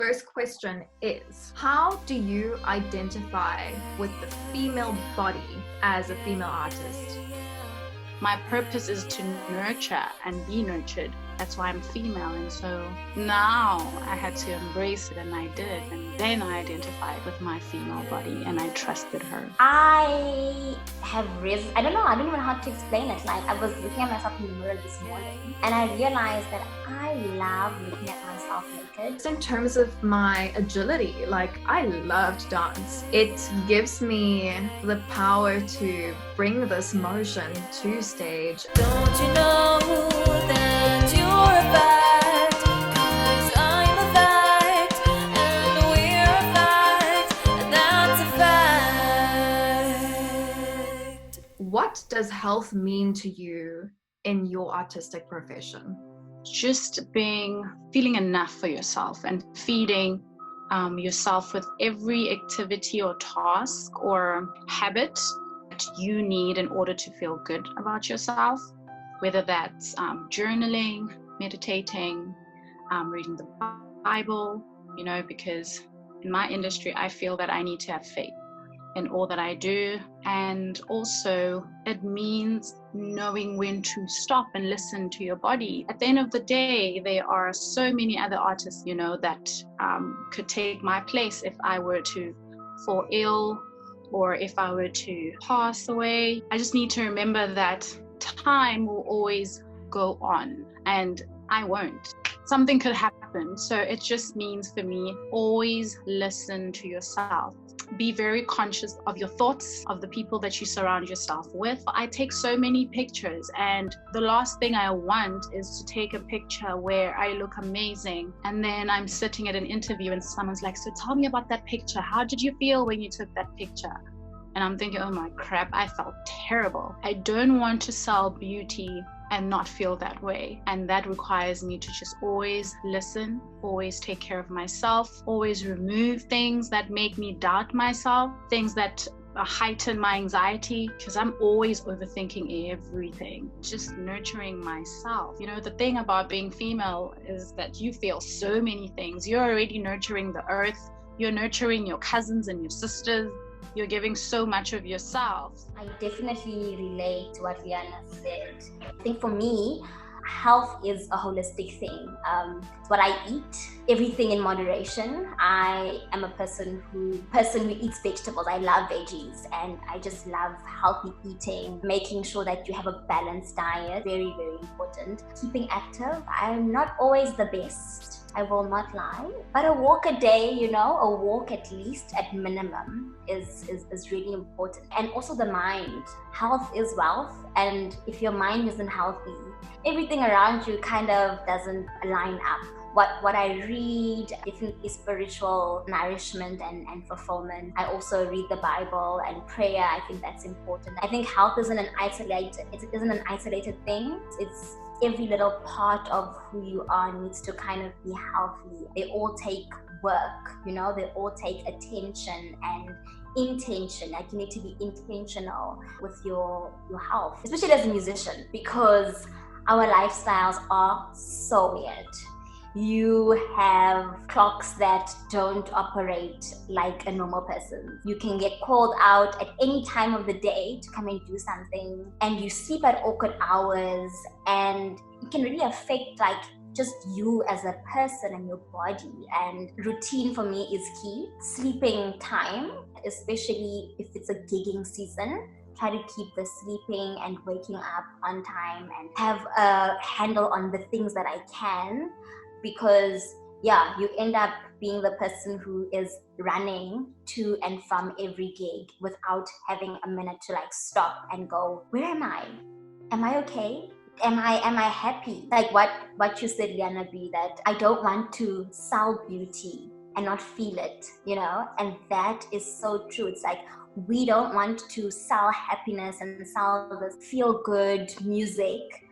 first question is, how do you identify with the female body as a female artist? My purpose is to nurture and be nurtured. That's why I'm female. And so now I had to embrace it, and I did. And then I identified with my female body and I trusted her. I have risen, I don't even know how to explain it. Like, I was looking at myself in the mirror this morning and I realized that I love looking at myself naked. In terms of my agility, like, I loved dance. It gives me the power to bring this motion to stage. Don't you know that you're a fact? 'Cause I'm a fact, and we're a fact, and that's a fact. What does health mean to you in your artistic profession? Just feeling enough for yourself and feeding yourself with every activity or task or habit that you need in order to feel good about yourself, whether that's journaling, meditating, reading the Bible, because in my industry, I feel that I need to have faith in all that I do. And also it means knowing when to stop and listen to your body. At the end of the day, there are so many other artists, that could take my place if I were to fall ill or if I were to pass away. I just need to remember that time will always go on and I won't. Something could happen. So it just means for me, always listen to yourself. Be very conscious of your thoughts, of the people that you surround yourself with. I take so many pictures, and the last thing I want is to take a picture where I look amazing and then I'm sitting at an interview and someone's like, so tell me about that picture. How did you feel when you took that picture? And I'm thinking, oh my crap, I felt terrible. I don't want to sell beauty and not feel that way. And that requires me to just always listen, always take care of myself, always remove things that make me doubt myself, things that heighten my anxiety, because I'm always overthinking everything. Just nurturing myself. The thing about being female is that you feel so many things. You're already nurturing the earth. You're nurturing your cousins and your sisters. You're giving so much of yourself. I definitely relate to what Liyanna said. I think for me, health is a holistic thing. It's what I eat, everything in moderation. I am a person who eats vegetables. I love veggies and I just love healthy eating, making sure that you have a balanced diet. Very, very important. Keeping active. I'm not always the best, I will not lie, but a walk a day, a walk at least at minimum is really important. And also the mind. Health is wealth, and if your mind isn't healthy, everything around you kind of doesn't line up. What I read, definitely spiritual nourishment and fulfillment. I also read the Bible and prayer. I think that's important. I think health isn't an isolated thing. It's every little part of who you are needs to kind of be healthy. They all take work, they all take attention and intention. Like, you need to be intentional with your health, especially as a musician, because our lifestyles are so weird. You have clocks that don't operate like a normal person. You can get called out at any time of the day to come and do something, and you sleep at awkward hours, and it can really affect just you as a person and your body. And routine for me is key. Sleeping time, especially if it's a gigging season. Try to keep the sleeping and waking up on time and have a handle on the things that I can. Because you end up being the person who is running to and from every gig without having a minute to stop and go, where am I? Am I okay? Am I happy? Like what you said, Liyanna B, that I don't want to sell beauty and not feel it, and that is so true. It's like, we don't want to sell happiness and sell the feel good music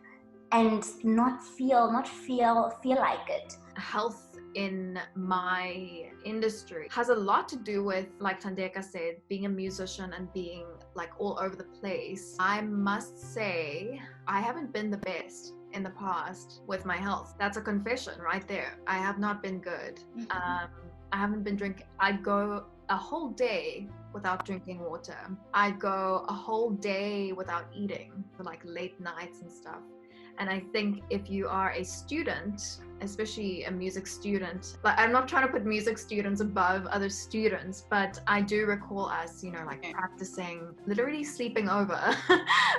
and not feel like it. Health in my industry has a lot to do with, like Thandeka said, being a musician and being all over the place. I must say, I haven't been the best in the past with my health. That's a confession right there. I have not been good. I haven't been drinking. I'd go a whole day without drinking water. I'd go a whole day without eating for like late nights and stuff. And I think if you are a student, especially a music student, like I'm not trying to put music students above other students, but I do recall us, you know, like practicing, literally sleeping over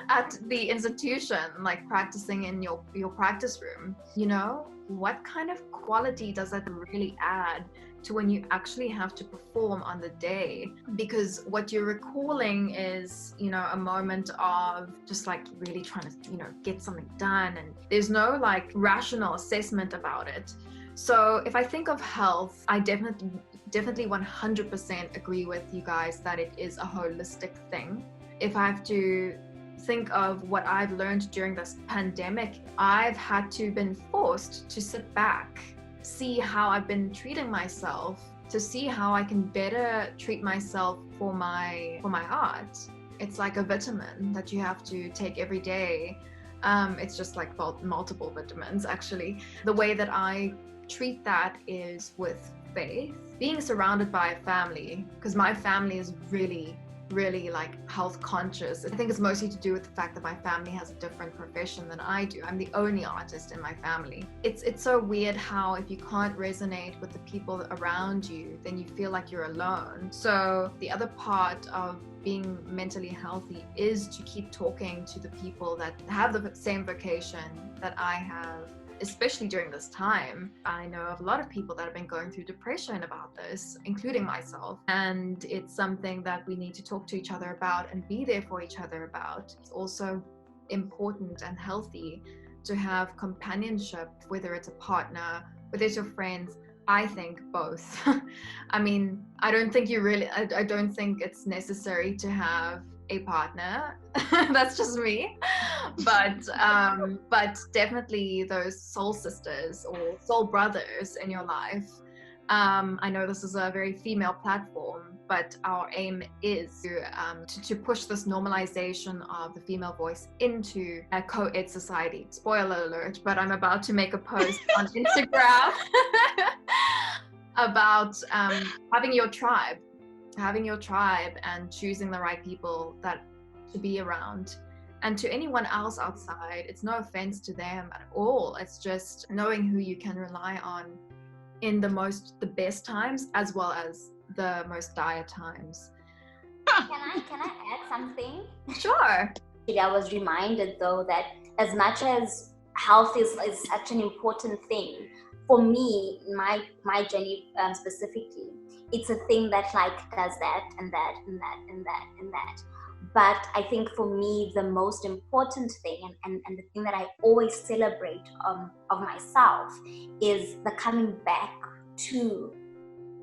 at the institution, like practicing in your practice room. You know, what kind of quality does that really add to when you actually have to perform on the day? Because what you're recalling is, you know, a moment of just like really trying to, you know, get something done, and there's no like rational assessment about it. So if I think of health, I definitely 100% agree with you guys that it is a holistic thing. If I have to think of what I've learned during this pandemic, I've had to been forced to sit back, see how I've been treating myself, to see how I can better treat myself for my art. It's like a vitamin that you have to take every day. It's just like multiple vitamins actually. The way that I treat that is with faith, being surrounded by a family, because my family is really like health conscious. I think it's mostly to do with the fact that my family has a different profession than I do. I'm the only artist in my family. It's so weird how if you can't resonate with the people around you, then you feel like you're alone. So the other part of being mentally healthy is to keep talking to the people that have the same vocation that I have. Especially during this time, I know of a lot of people that have been going through depression about this, including myself. And it's something that we need to talk to each other about and be there for each other about. It's also important and healthy to have companionship, whether it's a partner, whether it's your friends. I think both. I mean, I don't think it's necessary to have a partner. That's just me. But definitely those soul sisters or soul brothers in your life. I know this is a very female platform, but our aim is to push this normalization of the female voice into a co-ed society. Spoiler alert, but I'm about to make a post on Instagram about having your tribe and choosing the right people that to be around. And to anyone else outside, it's no offense to them at all. It's just knowing who you can rely on in the best times as well as the most dire times. Can I add something? Sure. I was reminded though that as much as health is such an important thing, for me, my journey specifically, it's a thing that like does that and that and that and that and that. But I think for me, the most important thing and the thing that I always celebrate of myself is the coming back to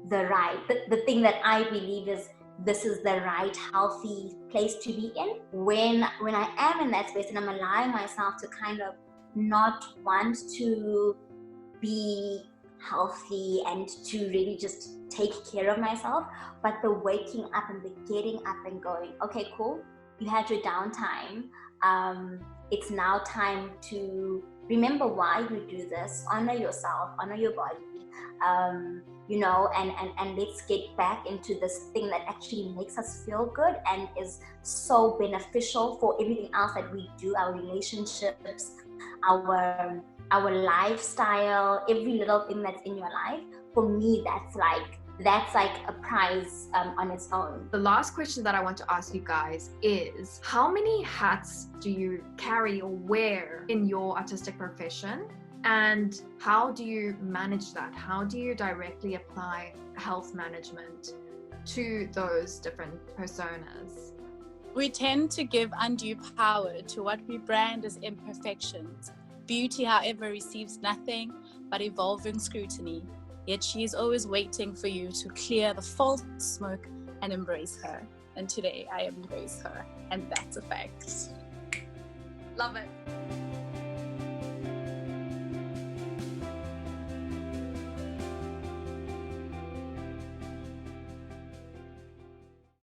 the right, the thing that I believe is this is the right, healthy place to be in. When I am in that space and I'm allowing myself to kind of not want to be healthy and to really just take care of myself, but the waking up and the getting up and going, okay, cool, you had your downtime, it's now time to remember why you do this, honor yourself, honor your body, you know, and let's get back into this thing that actually makes us feel good and is so beneficial for everything else that we do, our relationships, our lifestyle, every little thing that's in your life. For me, that's like a prize on its own. The last question that I want to ask you guys is, how many hats do you carry or wear in your artistic profession? And how do you manage that? How do you directly apply health management to those different personas? We tend to give undue power to what we brand as imperfections. Beauty, however, receives nothing but evolving scrutiny, yet she is always waiting for you to clear the false smoke and embrace her. And today I embrace her, and that's a fact. Love it.